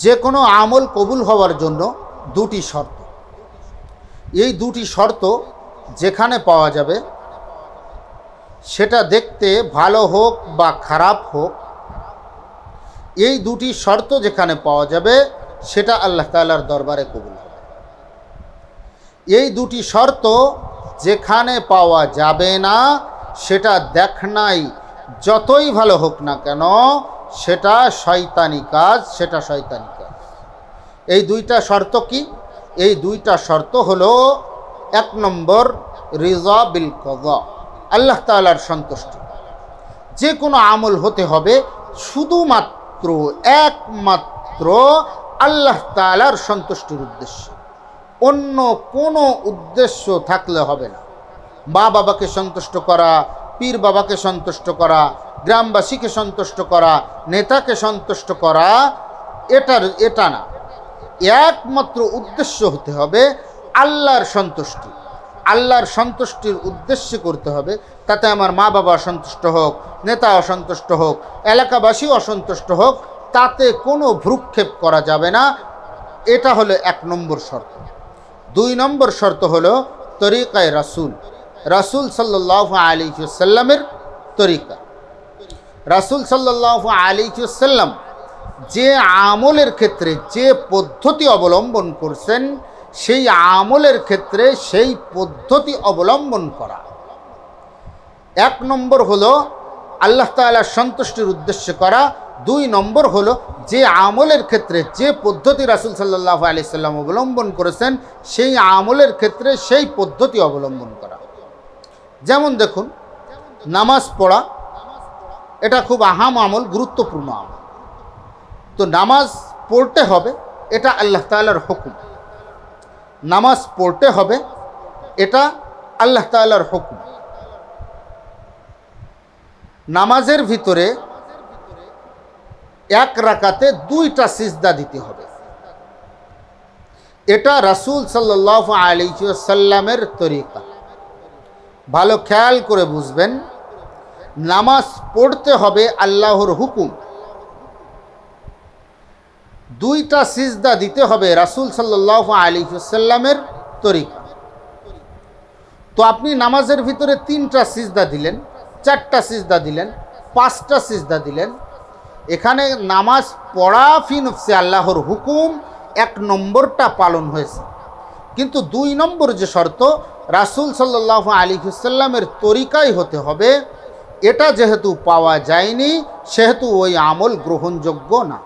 যে কোনো আমল কবুল হওয়ার জন্য দুটি শর্ত, এই দুটি শর্ত যেখানে পাওয়া যাবে সেটা দেখতে ভালো হোক বা খারাপ হোক, এই দুটি শর্ত যেখানে পাওয়া যাবে সেটা আল্লাহ তাআলার দরবারে কবুল হবে। এই দুটি শর্ত যেখানে পাওয়া যাবে না সেটা দেখনাই যতই ভালো হোক না কেন সেটা শয়তানি কাজ, সেটা শয়তানি কাজ। এই দুইটা শর্ত কি? এই দুইটা শর্ত হলো, এক নম্বর রিজা বিল কযা, আল্লাহ তাআলার সন্তুষ্টি। যে কোনো আমল হতে হবে শুধুমাত্র একমাত্র আল্লাহ তাআলার সন্তুষ্টির উদ্দেশ্যে, অন্য কোনো উদ্দেশ্য থাকলে হবে না। মা বাবাকে সন্তুষ্ট করা, পীর বাবাকে সন্তুষ্ট করা, গ্রামবাসীকে সন্তুষ্ট করা, নেতাকে সন্তুষ্ট করা, এটা না। একমাত্র উদ্দেশ্য হতে হবে আল্লাহর সন্তুষ্টি। আল্লাহর সন্তুষ্টির উদ্দেশ্যে করতে হবে। তাতে আমার মা বাবা অসন্তুষ্ট হোক, নেতা অসন্তুষ্ট হোক, এলাকাবাসী অসন্তুষ্ট হোক, তাতে কোনো ভ্রুক্ষেপ করা যাবে না। এটা হলো এক নম্বর শর্ত। দুই নম্বর শর্ত হলো তরিকায় রাসূল, রাসূল সাল্লাল্লাহু আলাইহি ওয়াসাল্লামের তরিকা। রাসূল সাল্লাল্লাহু আলাইহি ওয়াসাল্লাম যে আমলের ক্ষেত্রে যে পদ্ধতি অবলম্বন করছেন, সেই আমলের ক্ষেত্রে সেই পদ্ধতি অবলম্বন করা। এক নম্বর হলো আল্লাহ তাআলার সন্তুষ্টির উদ্দেশ্যে করা। দুই নম্বর হলো যে আমলের ক্ষেত্রে যে পদ্ধতি রাসূল সাল্লাল্লাহু আলাইহি ওয়াসাল্লাম অবলম্বন করেছেন, সেই আমলের ক্ষেত্রে সেই পদ্ধতি অবলম্বন করা। যেমন দেখুন, নামাজ পড়া এটা খুব আহাম আমল, গুরুত্বপূর্ণ আমল। তো নামাজ পড়তে হবে, এটা আল্লাহ তাআলার হুকুম। নামাজ পড়তে হবে, এটা আল্লাহ তাআলার হুকুম। নামাজের ভিতরে এক রাকাতে দুইটা সিজদা দিতে হবে, এটা রাসূল সাল্লাল্লাহু আলাইহি ওয়াসাল্লামের তরিকা। ভালো খেয়াল করে বুঝবেন, নামাজ পড়তে হবে আল্লাহর হুকুম, দুইটা সিজদা দিতে হবে রাসূল সাল্লাল্লাহু আলাইহি ওয়াসাল্লামের তরিকা। তো আপনি নামাজের ভিতরে তিনটা সিজদা দিলেন, চারটা সিজদা দিলেন, পাঁচটা সিজদা দিলেন, এখানে নামাজ পড়া ফি নফসে আল্লাহর হুকুম এক নম্বরটা পালন হয়েছে। কিন্তু দুই নম্বর যে শর্ত, রাসূল সাল্লাল্লাহু আলাইহি ওয়াসাল্লামের তরিকাই হতে হবে, এটা যেহেতু পাওয়া যায়নি সেহেতু ওই আমল গ্রহণযোগ্য না।